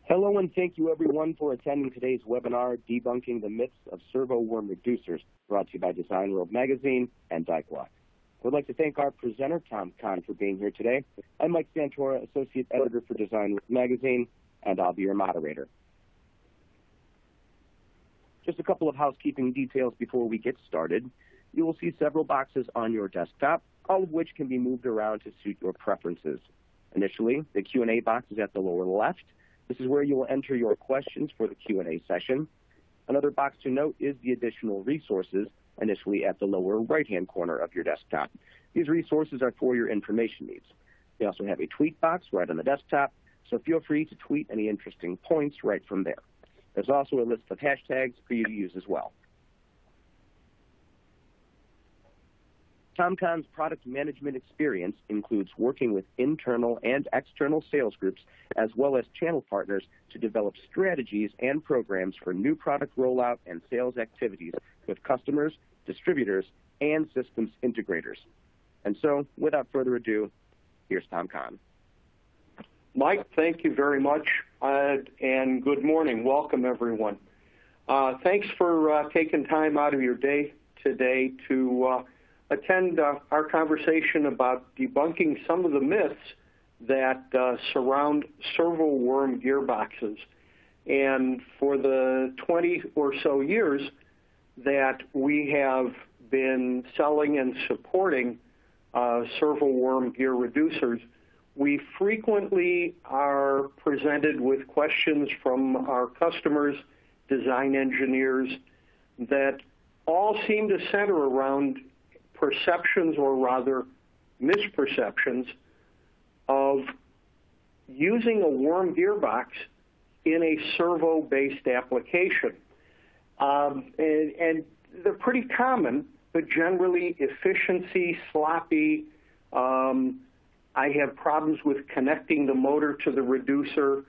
Hello and thank you everyone for attending today's webinar, Debunking the Myths of Servo Worm Reducers, brought to you by Design World Magazine and DieQua. I would like to thank our presenter, Tom Kahn, for being here today. I'm Mike Santora, Associate Editor for Design World Magazine, and I'll be your moderator. Just a couple of housekeeping details before we get started. You will see several boxes on your desktop, all of which can be moved around to suit your preferences. Initially, the Q&A box is at the lower left. This is where you will enter your questions for the Q&A session. Another box to note is the additional resources, initially at the lower right-hand corner of your desktop. These resources are for your information needs. We also have a tweet box right on the desktop, so feel free to tweet any interesting points right from there. There's also a list of hashtags for you to use as well. Tom Kahn's product management experience includes working with internal and external sales groups as well as channel partners to develop strategies and programs for new product rollout and sales activities with customers, distributors, and systems integrators. And so, without further ado, here's Tom Kahn. Mike, thank you very much, and good morning. Welcome, everyone. Thanks for taking time out of your day today to attend our conversation about debunking some of the myths that surround servo worm gearboxes. And for the 20 or so years that we have been selling and supporting servo worm gear reducers, we frequently are presented with questions from our customers, design engineers, that all seem to center around perceptions, or rather misperceptions, of using a worm gearbox in a servo-based application. And they're pretty common, but generally efficiency, sloppy. I have problems with connecting the motor to the reducer,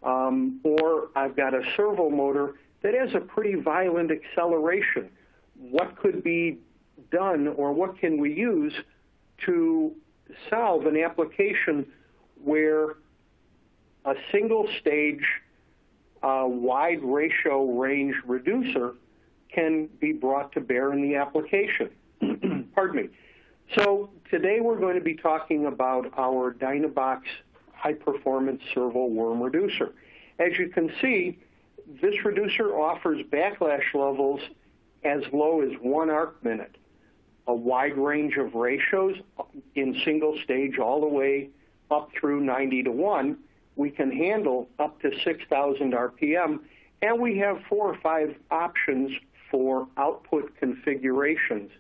or I've got a servo motor that has a pretty violent acceleration. What could be done, or what can we use to solve an application where a single stage wide ratio range reducer can be brought to bear in the application? Pardon me. So today we're going to be talking about our Dynabox high-performance servo worm reducer. As you can see, this reducer offers backlash levels as low as 1 arc minute, a wide range of ratios in single stage all the way up through 90 to 1. We can handle up to 6,000 RPM, and we have 4 or 5 options for output configurations,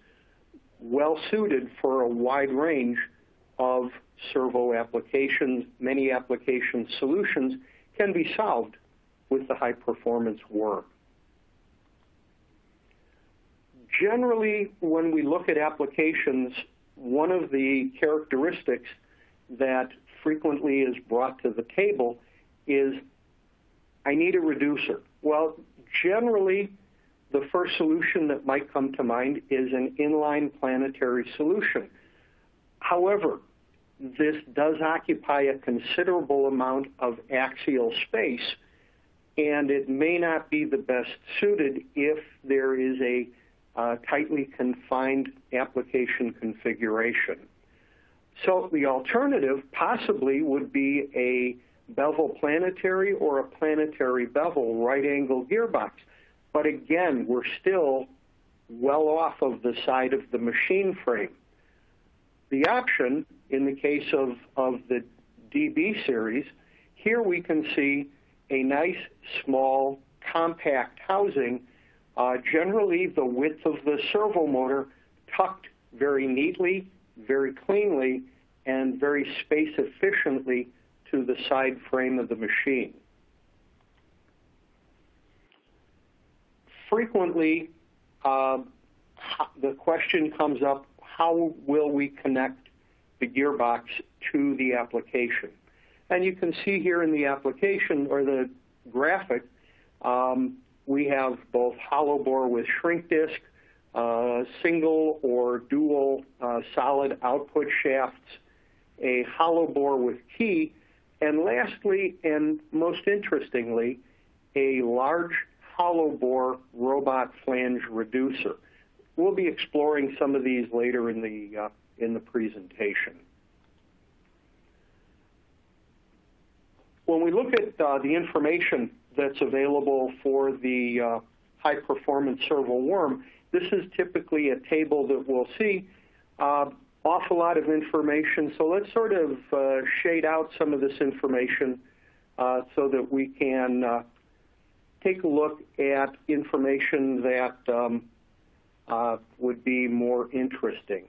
well suited for a wide range of servo applications. Many application solutions can be solved with the high-performance worm. Generally, when we look at applications, one of the characteristics that frequently is brought to the table is, I need a reducer. Well, generally, the first solution that might come to mind is an inline planetary solution. However, this does occupy a considerable amount of axial space, and it may not be the best suited if there is a tightly confined application configuration. So the alternative possibly would be a bevel planetary or a planetary bevel right-angle gearbox. But again, we're still well off of the side of the machine frame. The option, in the case of the DB series, here we can see a nice, small, compact housing, generally the width of the servo motor, tucked very neatly, very cleanly, and very space efficiently to the side frame of the machine. Frequently, the question comes up, how will we connect the gearbox to the application? And you can see here in the application, or the graphic, we have both hollow bore with shrink disc, single or dual solid output shafts, a hollow bore with key, And lastly, and most interestingly, a large hollow bore robot flange reducer. We'll be exploring some of these later in the presentation. When we look at the information that's available for the high-performance servo worm, this is typically a table that we'll see awful lot of information. So let's sort of shade out some of this information so that we can take a look at information that would be more interesting.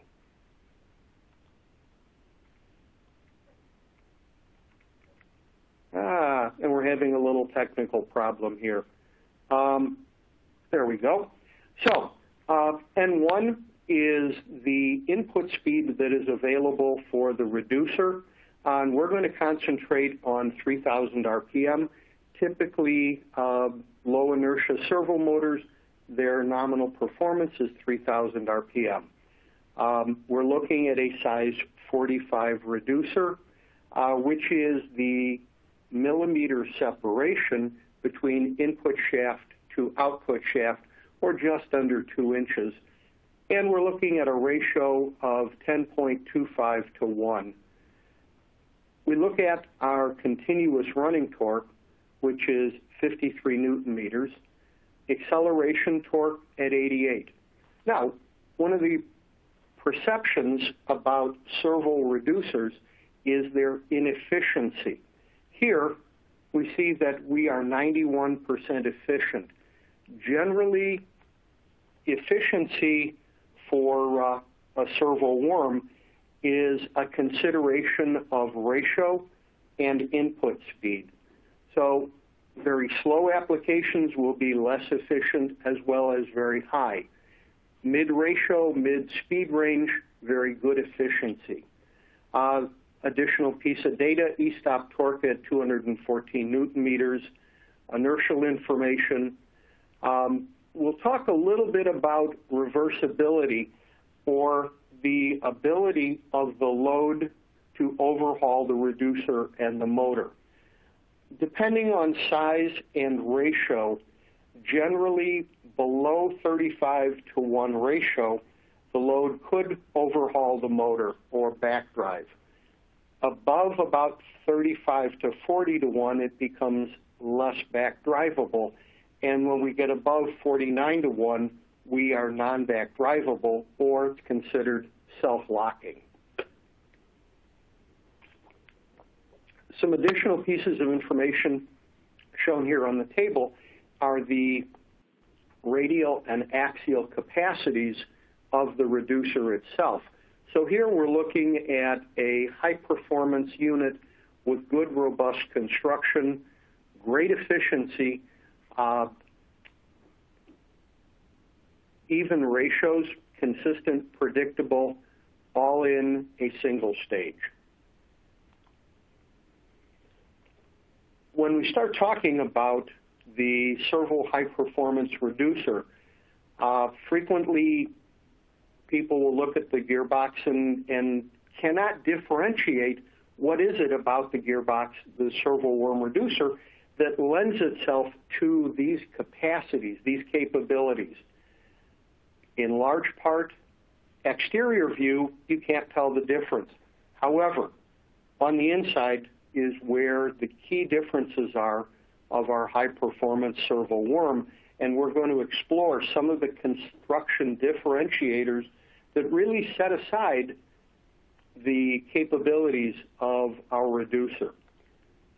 And we're having a little technical problem here. There we go. So N1 is the input speed that is available for the reducer. And we're going to concentrate on 3,000 RPM. Typically, low inertia servo motors, their nominal performance is 3,000 RPM. We're looking at a size 45 reducer, which is the millimeter separation between input shaft to output shaft, or just under 2 inches. And we're looking at a ratio of 10.25 to 1. We look at our continuous running torque, which is 53 Newton meters, acceleration torque at 88. Now, one of the perceptions about servo reducers is their inefficiency. Here, we see that we are 91% efficient. Generally, efficiency for a servo worm is a consideration of ratio and input speed. So very slow applications will be less efficient, as well as very high. Mid-ratio, mid-speed range, very good efficiency. Additional piece of data, e-stop torque at 214 Newton meters, inertial information. We'll talk a little bit about reversibility, or the ability of the load to overhaul the reducer and the motor. Depending on size and ratio, generally below 35 to 1 ratio, the load could overhaul the motor or back drive. Above about 35 to 40 to 1, it becomes less back drivable. And when we get above 49 to 1, we are non-back drivable, or it's considered self-locking. Some additional pieces of information shown here on the table are the radial and axial capacities of the reducer itself. So here we're looking at a high-performance unit with good, robust construction, great efficiency, even ratios, consistent, predictable, all in a single stage. When we start talking about the servo high-performance reducer, frequently people will look at the gearbox and cannot differentiate what is it about the gearbox, the servo worm reducer, that lends itself to these capacities, these capabilities. In large part, exterior view, you can't tell the difference. However, on the inside is where the key differences are of our high-performance servo worm, and we're going to explore some of the construction differentiators that really set aside the capabilities of our reducer.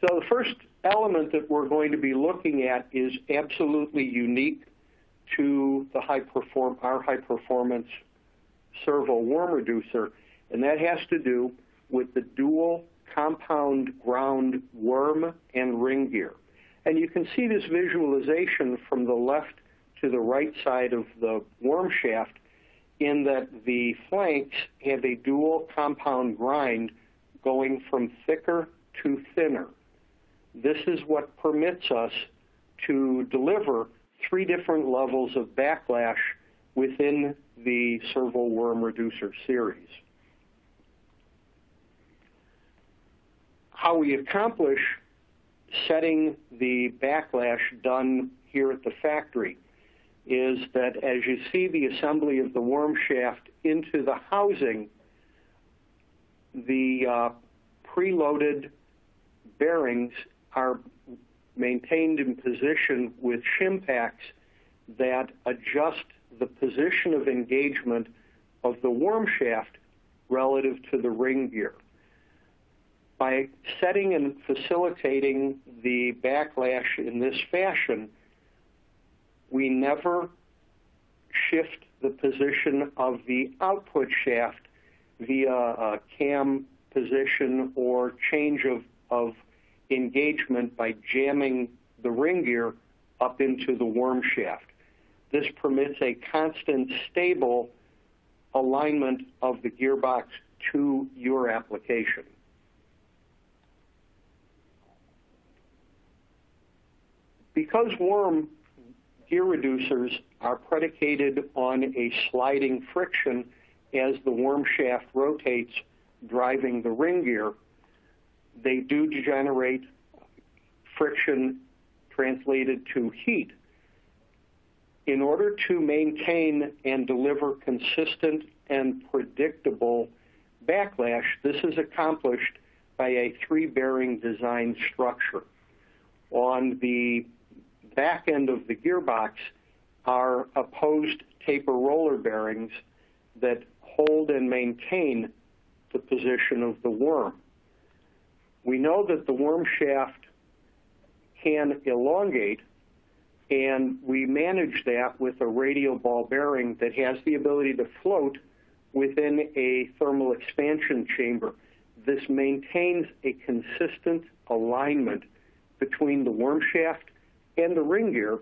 So the first element that we're going to be looking at is absolutely unique to the our high-performance servo worm reducer, and that has to do with the dual compound ground worm and ring gear. And you can see this visualization from the left to the right side of the worm shaft, in that the flanks have a dual compound grind going from thicker to thinner. This is what permits us to deliver 3 different levels of backlash within the servo worm reducer series. how we accomplish setting the backlash done here at the factory is that as you see the assembly of the worm shaft into the housing, the preloaded bearings are maintained in position with shim packs that adjust the position of engagement of the worm shaft relative to the ring gear. By setting and facilitating the backlash in this fashion, we never shift the position of the output shaft via a cam position or change of engagement by jamming the ring gear up into the worm shaft. This permits a constant, stable alignment of the gearbox to your application. Because worm gear reducers are predicated on a sliding friction as the worm shaft rotates, driving the ring gear, they do generate friction translated to heat. In order to maintain and deliver consistent and predictable backlash, this is accomplished by a three-bearing design structure. On the back end of the gearbox are opposed taper roller bearings that hold and maintain the position of the worm. We know that the worm shaft can elongate, and we manage that with a radial ball bearing that has the ability to float within a thermal expansion chamber. This maintains a consistent alignment between the worm shaft and the ring gear,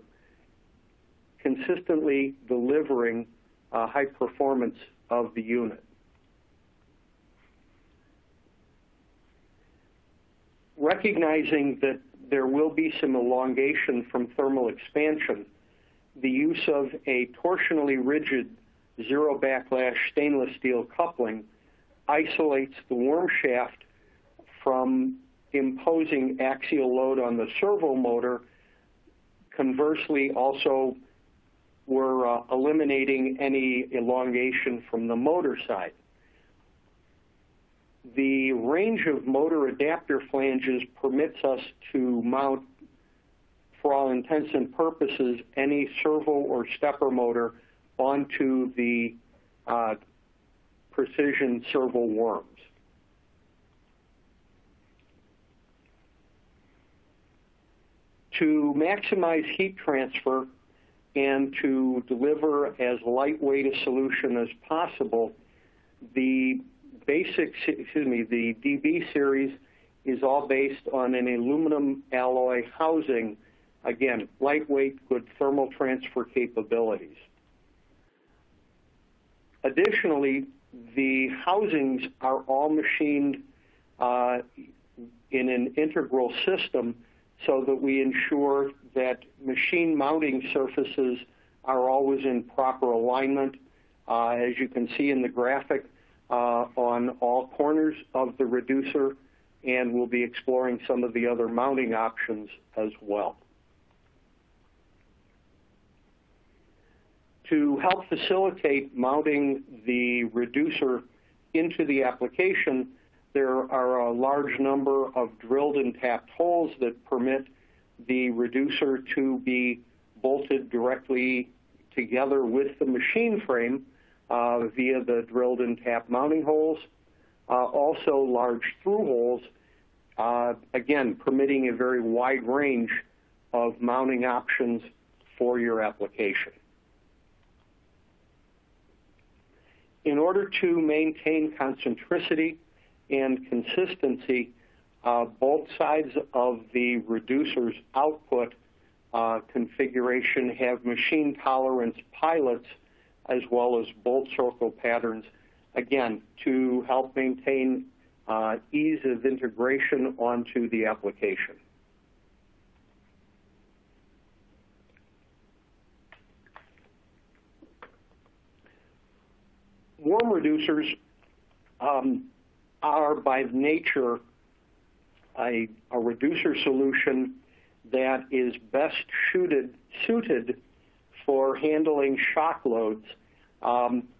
consistently delivering high performance of the unit. Recognizing that there will be some elongation from thermal expansion, the use of a torsionally rigid zero backlash stainless steel coupling isolates the worm shaft from imposing axial load on the servo motor. Conversely, also, we're eliminating any elongation from the motor side. The range of motor adapter flanges permits us to mount, for all intents and purposes, any servo or stepper motor onto the precision servo worms. To maximize heat transfer and to deliver as lightweight a solution as possible, the DB series is all based on an aluminum alloy housing. Again, lightweight, good thermal transfer capabilities. Additionally, the housings are all machined in an integral system so that we ensure that machine mounting surfaces are always in proper alignment. As you can see in the graphic, on all corners of the reducer, and we'll be exploring some of the other mounting options as well. To help facilitate mounting the reducer into the application, there are a large number of drilled and tapped holes that permit the reducer to be bolted directly together with the machine frame via the drilled and tapped mounting holes. Also large through holes, again, permitting a very wide range of mounting options for your application. In order to maintain concentricity and consistency, both sides of the reducer's output configuration have machine tolerance pilots as well as bolt circle patterns, again, to help maintain ease of integration onto the application. Worm reducers are by nature a reducer solution that is best suited for handling shock loads.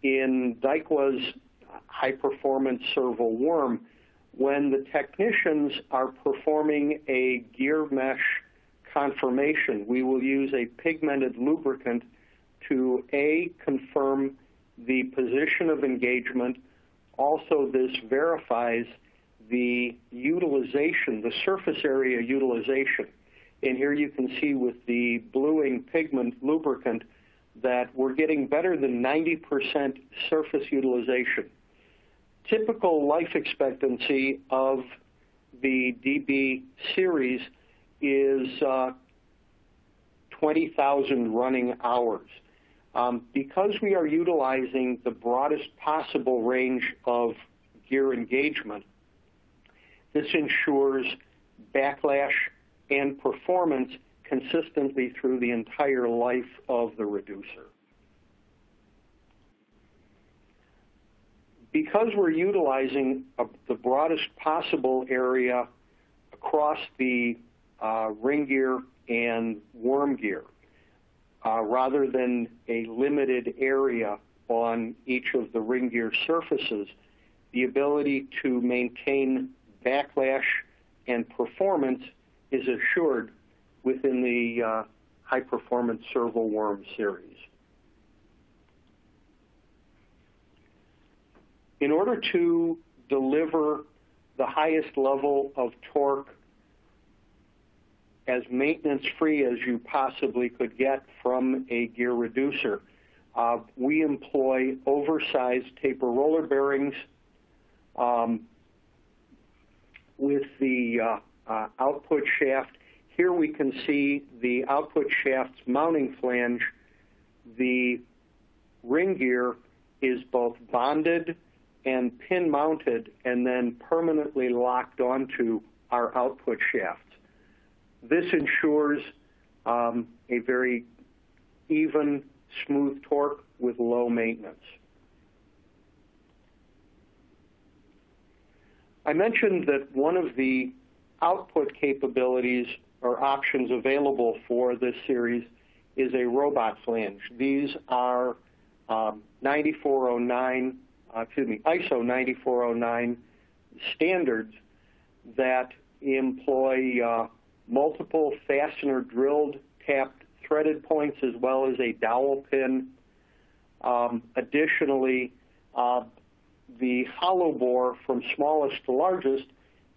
In DieQua's high-performance servo worm, when the technicians are performing a gear mesh conformation, we will use a pigmented lubricant to confirm the position of engagement. Also, this verifies the utilization, the surface area utilization. And here you can see with the bluing pigment lubricant that we're getting better than 90% surface utilization. Typical life expectancy of the DB series is 20,000 running hours. Because we are utilizing the broadest possible range of gear engagement, this ensures backlash and performance consistently through the entire life of the reducer. Because we're utilizing the broadest possible area across the ring gear and worm gear, rather than a limited area on each of the ring gear surfaces, the ability to maintain backlash and performance is assured within the high-performance servo worm series. In order to deliver the highest level of torque as maintenance-free as you possibly could get from a gear reducer, we employ oversized taper roller bearings with the output shaft. Here we can see the output shaft's mounting flange. The ring gear is both bonded and pin mounted and then permanently locked onto our output shaft. This ensures a very even, smooth torque with low maintenance. I mentioned that one of the output capabilities or options available for this series is a robot flange. These are ISO 9409 standards that employ multiple fastener drilled, tapped, threaded points as well as a dowel pin. Additionally, the hollow bore from smallest to largest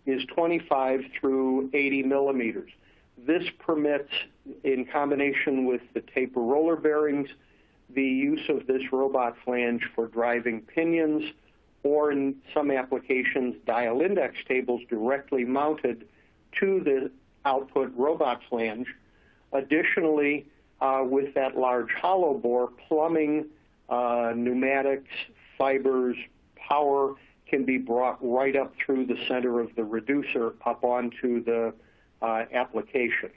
is 25 through 80 millimeters. This permits, in combination with the taper roller bearings, the use of this robot flange for driving pinions, or in some applications, dial index tables directly mounted to the output robot flange. Additionally, with that large hollow bore, plumbing, pneumatics, fibers, power can be brought right up through the center of the reducer up onto the application.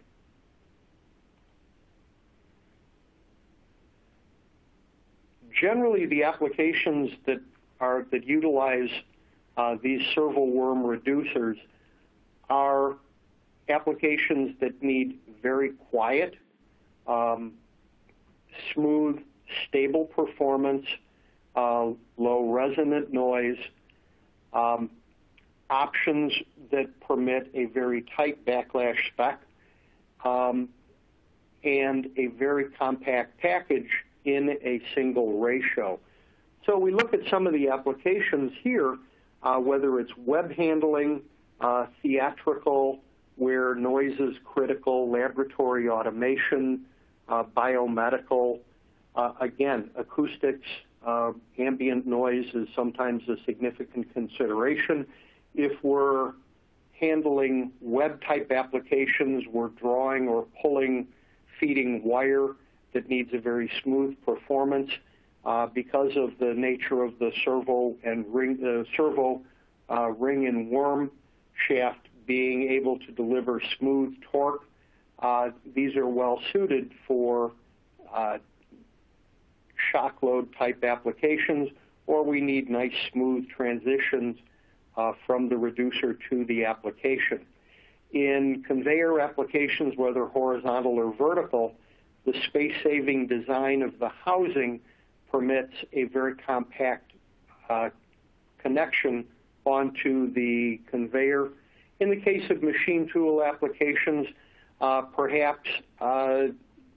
Generally, the applications that utilize these servo worm reducers are applications that need very quiet, smooth, stable performance, low resonant noise, options that permit a very tight backlash spec, and a very compact package in a single ratio. So we look at some of the applications here, whether it's web handling, theatrical, where noise is critical, laboratory automation, biomedical. Again, acoustics, ambient noise is sometimes a significant consideration. If we're handling web-type applications, we're drawing or pulling, feeding wire that needs a very smooth performance because of the nature of the servo ring and worm shaft being able to deliver smooth torque. These are well suited for shock load type applications, or we need nice smooth transitions from the reducer to the application. In conveyor applications, whether horizontal or vertical, the space-saving design of the housing permits a very compact connection onto the conveyor. In the case of machine tool applications, perhaps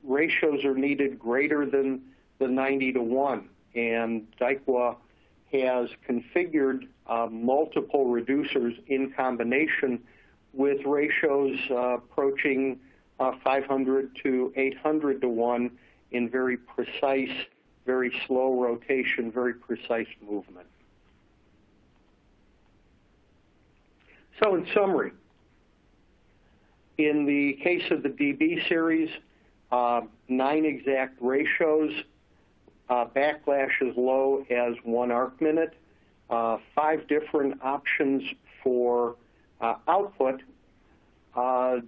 ratios are needed greater than the 90:1, and DieQua has configured multiple reducers in combination with ratios approaching 500 to 800:1 in very precise, very slow rotation, very precise movement. So in summary, in the case of the DB series, 9 exact ratios, backlash as low as 1 arc minute, 5 different options for output, torque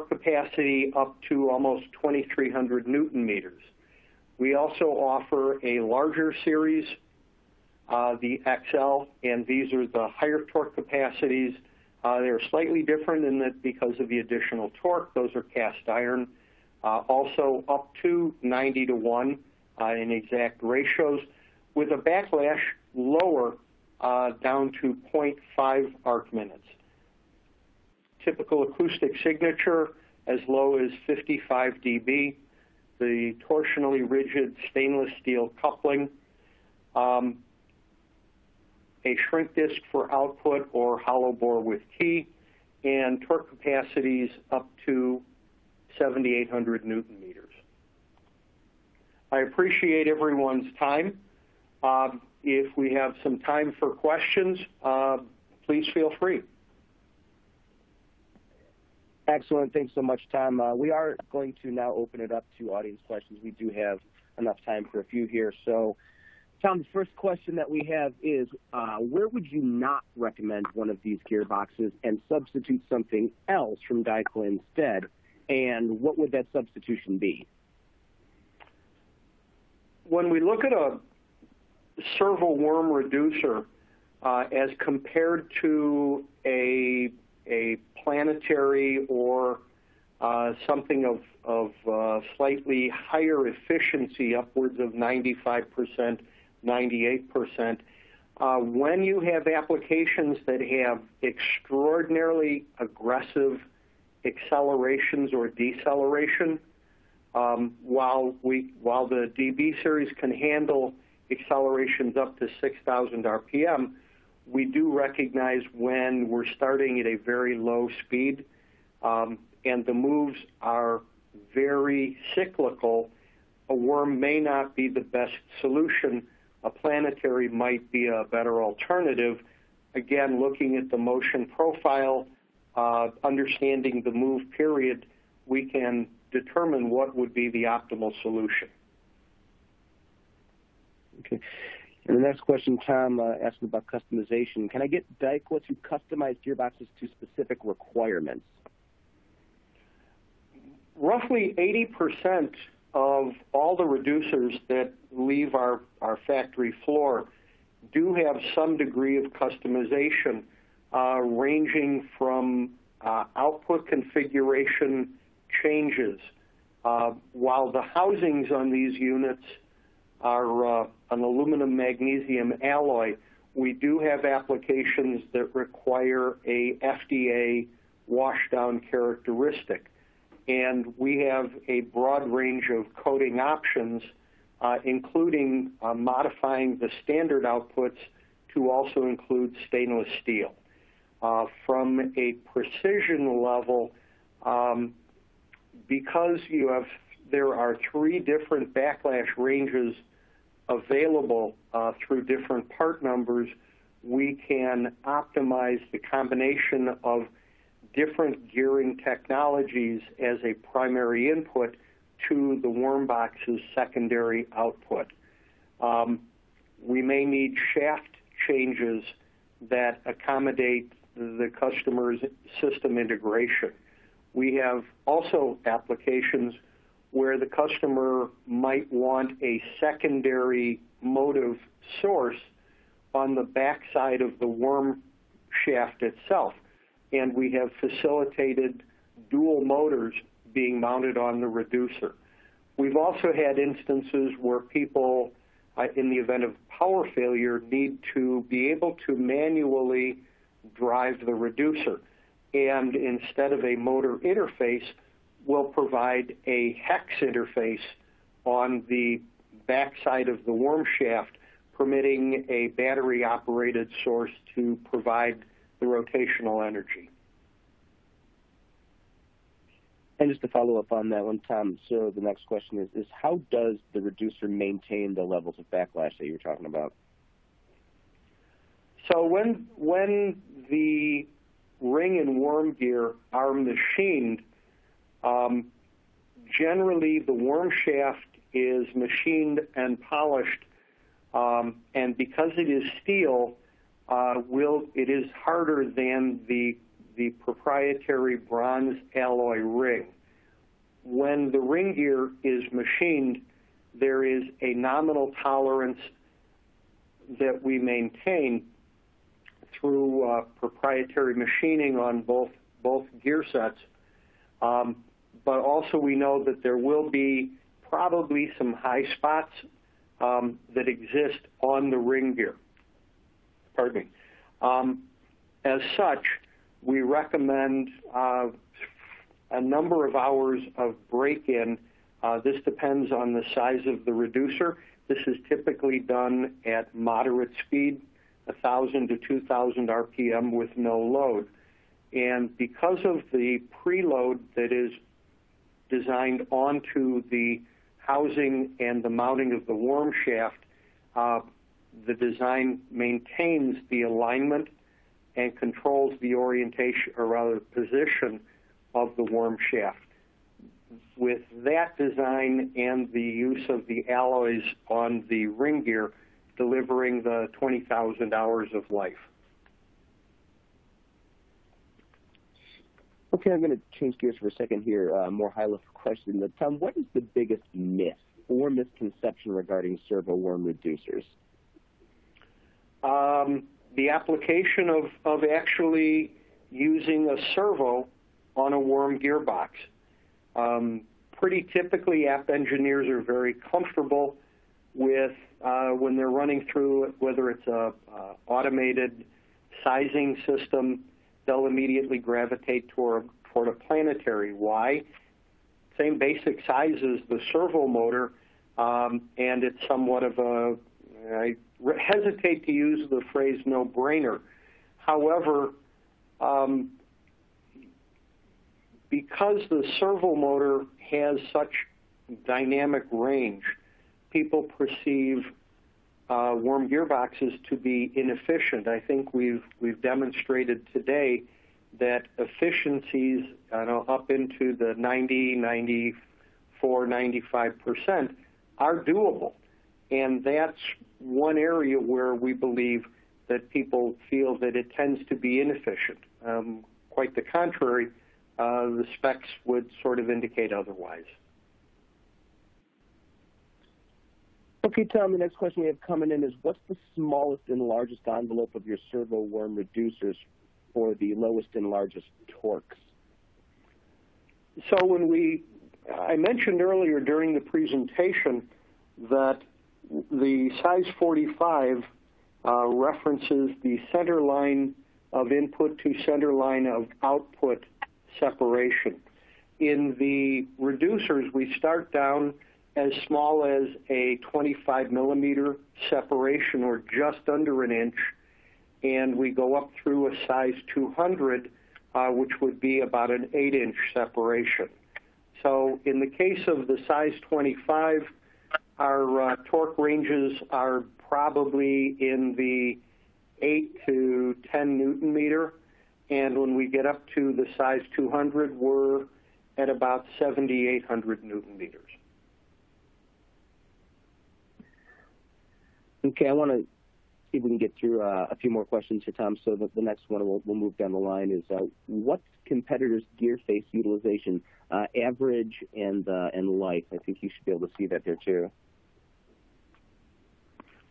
capacity up to almost 2,300 Newton meters. We also offer a larger series, the XL, and these are the higher torque capacities. They're slightly different in that because of the additional torque, those are cast iron. Also up to 90:1 in exact ratios, with a backlash lower down to 0.5 arc minutes. Typical acoustic signature as low as 55 dB. The torsionally rigid stainless steel coupling. A shrink disc for output or hollow bore with key, and torque capacities up to 7,800 Newton meters. I appreciate everyone's time. If we have some time for questions, please feel free. Excellent. Thanks so much, Tom. We are going to now open it up to audience questions. We do have enough time for a few here. So, Tom, the first question that we have is, where would you not recommend one of these gearboxes and substitute something else from DieQua instead? And what would that substitution be? When we look at a servo worm reducer as compared to a planetary or something of slightly higher efficiency, upwards of 95%, 98%, when you have applications that have extraordinarily aggressive accelerations or deceleration, while the DB series can handle accelerations up to 6,000 RPM, we do recognize when we're starting at a very low speed and the moves are very cyclical, a worm may not be the best solution. A planetary might be a better alternative. Again, looking at the motion profile, understanding the move period, we can determine what would be the optimal solution. Okay. And the next question, Tom, asking about customization. Can I get DieQua to customize gearboxes to specific requirements? Roughly 80% of all the reducers that leave our factory floor do have some degree of customization, ranging from output configuration changes. While the housings on these units are an aluminum magnesium alloy, we do have applications that require a FDA washdown characteristic. And we have a broad range of coating options, including modifying the standard outputs to also include stainless steel. From a precision level, because there are 3 different backlash ranges available through different part numbers, we can optimize the combination of different gearing technologies as a primary input to the worm box's secondary output. We may need shaft changes that accommodate the customer's system integration. We have also applications where the customer might want a secondary motive source on the backside of the worm shaft itself. and we have facilitated dual motors being mounted on the reducer. We've also had instances where people, in the event of power failure, need to be able to manually drive the reducer. And instead of a motor interface, we'll provide a hex interface on the backside of the worm shaft, permitting a battery-operated source to provide the rotational energy. And just to follow up on that one, Tom, so the next question is how does the reducer maintain the levels of backlash that you were talking about? So when the ring and worm gear are machined, generally the worm shaft is machined and polished, and because it is steel, it is harder than the proprietary bronze alloy ring. When the ring gear is machined, there is a nominal tolerance that we maintain through proprietary machining on both gear sets. But also we know that there will be probably some high spots that exist on the ring gear. Pardon me. As such, we recommend a number of hours of break-in. This depends on the size of the reducer. This is typically done at moderate speed, 1,000 to 2,000 RPM with no load. And because of the preload that is designed onto the housing and the mounting of the worm shaft, the design maintains the alignment and controls the orientation, or rather position, of the worm shaft. With that design and the use of the alloys on the ring gear, delivering the 20,000 hours of life. Okay, I'm going to change gears for a second here, more high-level question. Tom, what is the biggest myth or misconception regarding servo worm reducers? The application of actually using a servo on a worm gearbox. Pretty typically, app engineers are very comfortable with when they're running through it, whether it's a automated sizing system, they'll immediately gravitate toward a planetary. Why? Same basic size as the servo motor, and it's somewhat of a, I hesitate to use the phrase no-brainer. However, because the servo motor has such dynamic range, people perceive worm gearboxes to be inefficient. I think we've demonstrated today that efficiencies up into the 90, 94, 95% are doable. And that's one area where we believe that people feel that it tends to be inefficient. Quite the contrary, the specs would sort of indicate otherwise. Okay, Tom, the next question we have coming in is, what's the smallest and largest envelope of your servo worm reducers for the lowest and largest torques? So I mentioned earlier during the presentation that the size 45 references the center line of input to center line of output separation. In the reducers, we start down as small as a 25 millimeter separation, or just under an inch, and we go up through a size 200, which would be about an 8-inch separation. So in the case of the size 25, our torque ranges are probably in the 8 to 10 Newton meter, and when we get up to the size 200, we're at about 7,800 Newton meters. Okay, I want to see if we can get through a few more questions here, Tom. So the next one we'll move down the line is, what's competitors' gear face utilization, average and life? I think you should be able to see that there too.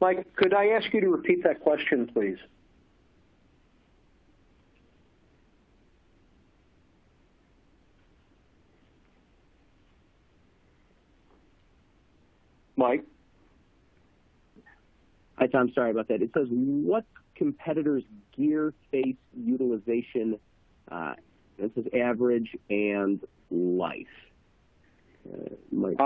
Mike, could I ask you to repeat that question, please? Mike? Hi, Tom. Sorry about that. It says, what competitors' gear face utilization? This is average and life. Mike.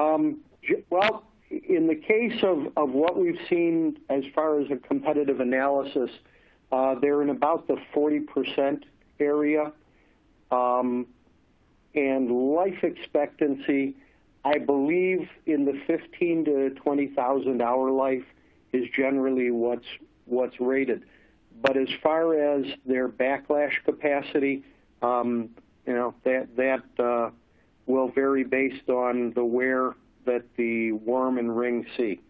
Well, in the case of what we've seen as far as a competitive analysis, they're in about the 40% area. And life expectancy, I believe in the 15 to 20,000 hour life is generally what's rated. But as far as their backlash capacity, that will vary based on the wear that the worm and ring see.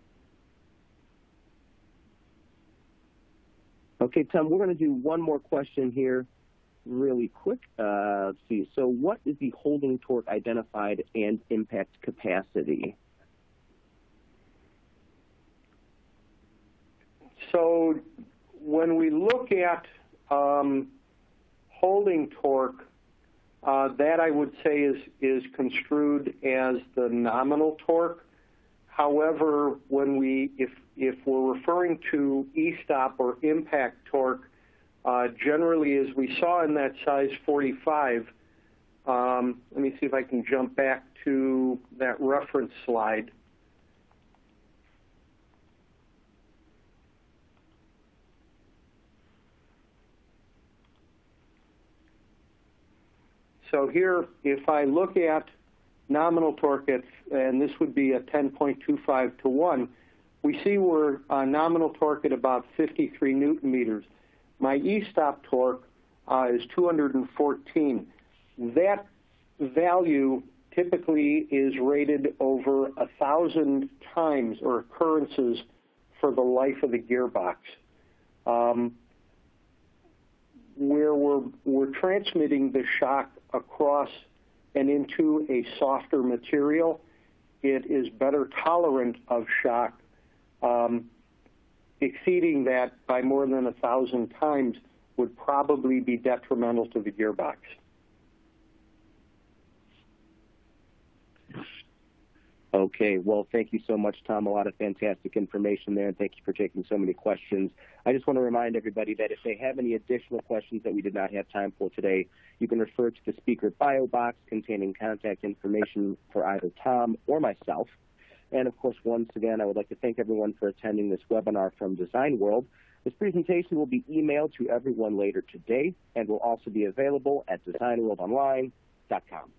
Okay, Tom, we're going to do one more question here really quick. Let's see. So what is the holding torque identified and impact capacity? So when we look at holding torque, that I would say is construed as the nominal torque. However, if we're referring to e-stop or impact torque, generally, as we saw in that size 45, let me see if I can jump back to that reference slide. So here, if I look at nominal torque, and this would be a 10.25 to 1, we see we're nominal torque at about 53 Newton meters. My e-stop torque is 214. That value typically is rated over 1,000 times or occurrences for the life of the gearbox. Where we're transmitting the shock across and into a softer material, it is better tolerant of shock. Exceeding that by more than 1,000 times would probably be detrimental to the gearbox. Okay, well, thank you so much, Tom. A lot of fantastic information there, and thank you for taking so many questions. I just want to remind everybody that if they have any additional questions that we did not have time for today, you can refer to the speaker bio box containing contact information for either Tom or myself. And, of course, once again, I would like to thank everyone for attending this webinar from Design World. This presentation will be emailed to everyone later today and will also be available at designworldonline.com.